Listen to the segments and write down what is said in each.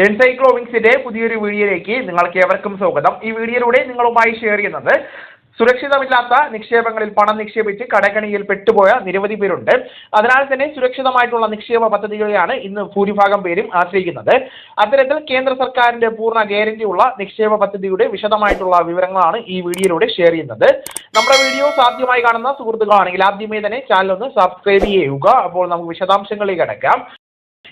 എൻസൈക്ലോവിങ്സിന്റെ പുതിയൊരു വീഡിയോയിലേക്ക് നിങ്ങൾക്ക് ഏവർക്കും സ്വാഗതം. ഈ വീഡിയോയിലൂടെ നിങ്ങളുമായി ഷെയർ ചെയ്യുന്നത് സുരക്ഷിതമില്ലാത്ത നിക്ഷേപങ്ങളിൽ പണം നിക്ഷേപിച്ച് കടക്കണിയിൽ പെട്ടുപോയ നിരവധി പേരുണ്ട്. അതിനാൽ തന്നെ സുരക്ഷിതമായിട്ടുള്ള നിക്ഷേപ പദ്ധതികളെയാണ് ഇന്ന് ഭൂരിഭാഗം പേരും ആശ്രയിക്കുന്നത്. അത്തരത്തിൽ കേന്ദ്ര സർക്കാരിന്റെ പൂർണ്ണ ഗ്യാരണ്ടിയുള്ള നിക്ഷേപ പദ്ധതിയുടെ വിശദമായിട്ടുള്ള വിവരങ്ങളാണ് ഈ വീഡിയോയിലൂടെ ഷെയർ ചെയ്യുന്നത്. നമ്മുടെ വീഡിയോ ആദ്യമായി കാണുന്ന സുഹൃത്തുക്കളാണെങ്കിൽ ആദ്യമേ തന്നെ ചാനൽ ഒന്ന് സബ്സ്ക്രൈബ് ചെയ്യുക. അപ്പോൾ നമുക്ക് വിശദാംശങ്ങളിലേക്ക് കടക്കാം.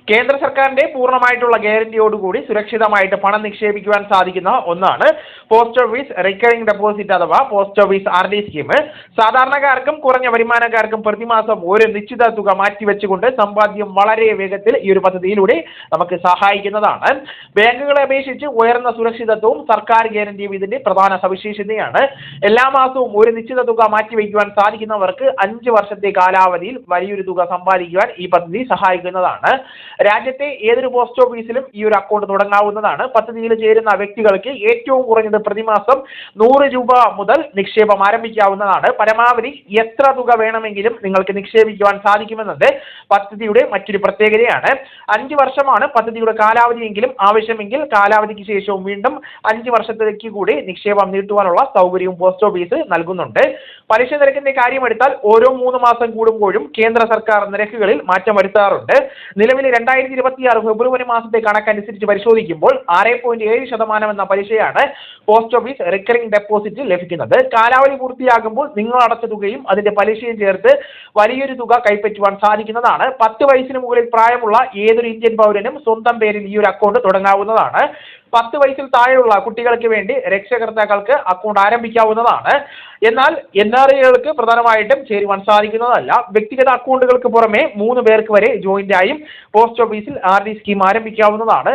കേന്ദ്ര സർക്കാരിന്റെ പൂർണ്ണമായിട്ടുള്ള ഗ്യാരണ്ടിയോടുകൂടി സുരക്ഷിതമായിട്ട് പണം നിക്ഷേപിക്കുവാൻ സാധിക്കുന്ന ഒന്നാണ് പോസ്റ്റ് ഓഫീസ് റിക്കറിംഗ് ഡെപ്പോസിറ്റ് അഥവാ പോസ്റ്റ് ഓഫീസ് RD സ്കീം. സാധാരണക്കാർക്കും കുറഞ്ഞ വരുമാനക്കാർക്കും പ്രതിമാസം ഒരു നിശ്ചിത തുക മാറ്റിവെച്ചുകൊണ്ട് സമ്പാദ്യം വളരെ വേഗത്തിൽ ഈ ഒരു പദ്ധതിയിലൂടെ നമുക്ക് സഹായിക്കുന്നതാണ്. ബാങ്കുകളെ അപേക്ഷിച്ച് ഉയർന്ന സുരക്ഷിതത്വവും സർക്കാർ ഗ്യാരണ്ടിയും ഇതിന്റെ പ്രധാന സവിശേഷതയാണ്. എല്ലാ മാസവും ഒരു നിശ്ചിത തുക മാറ്റിവെക്കുവാൻ സാധിക്കുന്നവർക്ക് 5 വർഷത്തെ കാലാവധിയിൽ വലിയൊരു തുക സമ്പാദിക്കുവാൻ ഈ പദ്ധതി സഹായിക്കുന്നതാണ്. രാജ്യത്തെ ഏതൊരു പോസ്റ്റ് ഓഫീസിലും ഈ ഒരു അക്കൗണ്ട് തുടങ്ങാവുന്നതാണ്. പദ്ധതിയിൽ ചേരുന്ന വ്യക്തികൾക്ക് ഏറ്റവും കുറഞ്ഞത് പ്രതിമാസം 100 രൂപ മുതൽ നിക്ഷേപം ആരംഭിക്കാവുന്നതാണ്. പരമാവധി എത്ര തുക വേണമെങ്കിലും നിങ്ങൾക്ക് നിക്ഷേപിക്കുവാൻ സാധിക്കുമെന്നത് പദ്ധതിയുടെ മറ്റൊരു പ്രത്യേകതയാണ്. 5 വർഷമാണ് പദ്ധതിയുടെ കാലാവധിയെങ്കിലും ആവശ്യമെങ്കിൽ കാലാവധിക്ക് ശേഷവും വീണ്ടും 5 വർഷത്തേക്ക് കൂടി നിക്ഷേപം നീട്ടുവാനുള്ള സൗകര്യവും പോസ്റ്റ് ഓഫീസ് നൽകുന്നുണ്ട്. പലിശ നിരക്കിന്റെ കാര്യമെടുത്താൽ ഓരോ 3 മാസം കൂടുമ്പോഴും കേന്ദ്ര സർക്കാർ നിരക്കുകളിൽ മാറ്റം വരുത്താറുണ്ട്. നിലവിൽ 2026 ഫെബ്രുവരി മാസത്തെ കണക്കനുസരിച്ച് പരിശോധിക്കുമ്പോൾ 6.7% എന്ന പലിശയാണ് പോസ്റ്റ് ഓഫീസ് റിക്കറിംഗ് ഡെപ്പോസിറ്റ് ലഭിക്കുന്നത്. കാലാവധി പൂർത്തിയാകുമ്പോൾ നിങ്ങൾ അടച്ച തുകയും അതിന്റെ പലിശയും ചേർത്ത് വലിയൊരു തുക കൈപ്പറ്റുവാൻ സാധിക്കുന്നതാണ്. 10 വയസ്സിന് മുകളിൽ പ്രായമുള്ള ഏതൊരു ഇന്ത്യൻ പൗരനും സ്വന്തം പേരിൽ ഈ ഒരു അക്കൗണ്ട് തുടങ്ങാവുന്നതാണ്. 10 വയസ്സിൽ താഴെയുള്ള കുട്ടികൾക്ക് വേണ്ടി രക്ഷകർത്താക്കൾക്ക് അക്കൗണ്ട് ആരംഭിക്കാവുന്നതാണ്. എന്നാൽ NRIകൾക്ക് പ്രധാനമായിട്ടും ചേരുവാൻ സാധിക്കുന്നതല്ല. വ്യക്തിഗത അക്കൗണ്ടുകൾക്ക് പുറമെ 3 പേർക്ക് വരെ ജോയിന്റ് ആയും പോസ്റ്റ് ഓഫീസിൽ RD സ്കീം ആരംഭിക്കാവുന്നതാണ്.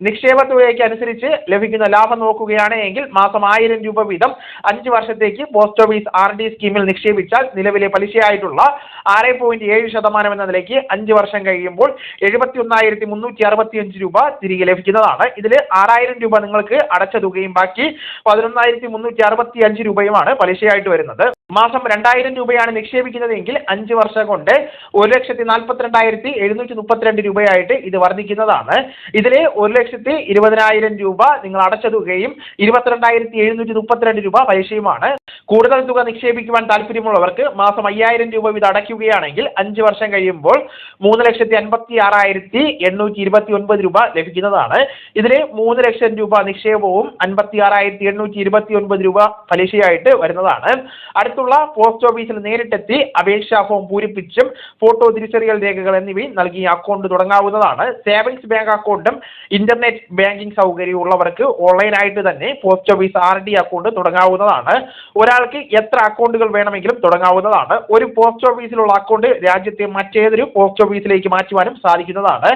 നിക്ഷേപ തുകയ്ക്ക് അനുസരിച്ച് ലഭിക്കുന്ന ലാഭം നോക്കുകയാണെങ്കിൽ മാസം 1000 രൂപ വീതം 5 വർഷത്തേക്ക് പോസ്റ്റ് ഓഫീസ് RD സ്കീമിൽ നിക്ഷേപിച്ചാൽ നിലവിലെ പലിശയായിട്ടുള്ള 6.7% എന്ന നിലയ്ക്ക് 5 വർഷം കഴിയുമ്പോൾ 71,365 രൂപ തിരികെ ലഭിക്കുന്നതാണ്. ഇതിൽ 6000 രൂപ നിങ്ങൾക്ക് അടച്ച തുകയും ബാക്കി 11,365 രൂപയുമാണ് പലിശയായിട്ട് വരുന്നത്. മാസം 2000 രൂപയാണ് നിക്ഷേപിക്കുന്നതെങ്കിൽ 5 വർഷം കൊണ്ട് 1,42,732 രൂപയായിട്ട് ഇത് വർദ്ധിക്കുന്നതാണ്. ഇതിലെ 1,20,000 രൂപ നിങ്ങൾ അടച്ച തുകയും 22,732 രൂപ പലിശയുമാണ്. കൂടുതൽ തുക നിക്ഷേപിക്കുവാൻ താല്പര്യമുള്ളവർക്ക് മാസം 5000 രൂപ വീതം അടയ്ക്കുകയാണെങ്കിൽ 5 വർഷം കഴിയുമ്പോൾ 3,56,829 രൂപ ലഭിക്കുന്നതാണ്. ഇതിലെ 3 ലക്ഷം രൂപ നിക്ഷേപവും 56,829 രൂപ പലിശയായിട്ട് വരുന്നതാണ്. അടുത്തുള്ള പോസ്റ്റ് ഓഫീസിൽ നേരിട്ടെത്തി അപേക്ഷാ ഫോം പൂരിപ്പിച്ചും ഫോട്ടോ തിരിച്ചറിയൽ രേഖകൾ എന്നിവയും നൽകി അക്കൗണ്ട് തുടങ്ങാവുന്നതാണ്. സേവിങ്സ് ബാങ്ക് അക്കൗണ്ടും ഇന്റർനെറ്റ് ബാങ്കിംഗ് സൗകര്യവും ഉള്ളവർക്ക് ഓൺലൈനായിട്ട് തന്നെ പോസ്റ്റ് ഓഫീസ് RD അക്കൗണ്ട് തുടങ്ങാവുന്നതാണ്. ഒരാൾക്ക് എത്ര അക്കൗണ്ടുകൾ വേണമെങ്കിലും തുടങ്ങാവുന്നതാണ്. ഒരു പോസ്റ്റ് ഓഫീസിലുള്ള അക്കൗണ്ട് രാജ്യത്തെ മറ്റേതൊരു പോസ്റ്റ് ഓഫീസിലേക്ക് മാറ്റുവാനും സാധിക്കുന്നതാണ്.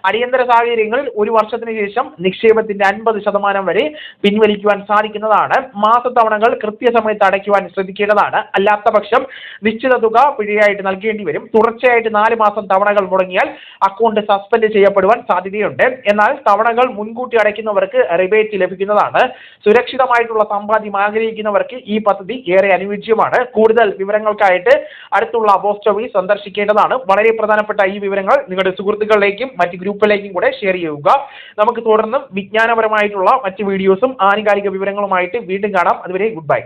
അടിയന്തര സാഹചര്യങ്ങളിൽ 1 വർഷത്തിന് ശേഷം നിക്ഷേപത്തിന്റെ 50% വരെ പിൻവലിക്കുവാൻ സാധിക്കുന്നതാണ്. മാസത്തവണകൾ കൃത്യസമയത്ത് അടയ്ക്കുവാൻ ശ്രദ്ധിക്കേണ്ടതാണ്. അല്ലാത്ത പക്ഷം നിശ്ചിത തുക പിഴയായിട്ട് നൽകേണ്ടി വരും. തുടർച്ചയായിട്ട് 4 മാസം തവണകൾ മുടങ്ങിയാൽ അക്കൗണ്ട് സസ്പെൻഡ് ചെയ്യപ്പെടുവാൻ സാധ്യതയുണ്ട്. എന്നാൽ തവണകൾ മുൻകൂട്ടി അടയ്ക്കുന്നവർക്ക് റിബേറ്റ് ലഭിക്കുന്നതാണ്. സുരക്ഷിതമായിട്ടുള്ള സമ്പാദ്യം ആഗ്രഹിക്കുന്നവർക്ക് ഈ പദ്ധതി ഏറെ അനുയോജ്യമാണ്. കൂടുതൽ വിവരങ്ങൾക്കായിട്ട് അടുത്തുള്ള പോസ്റ്റ് ഓഫീസ് സന്ദർശിക്കേണ്ടതാണ്. വളരെ പ്രധാനപ്പെട്ട ഈ വിവരങ്ങൾ നിങ്ങളുടെ സുഹൃത്തുക്കളിലേക്കും മറ്റ് ഗ്രൂപ്പിലേക്കും കൂടെ ഷെയർ ചെയ്യുക. നമുക്ക് തുടർന്നും വിജ്ഞാനപരമായിട്ടുള്ള മറ്റ് വീഡിയോസും ആനുകാലിക വിവരങ്ങളുമായിട്ട് വീണ്ടും കാണാം. അതുവരെ ഗുഡ് ബൈ.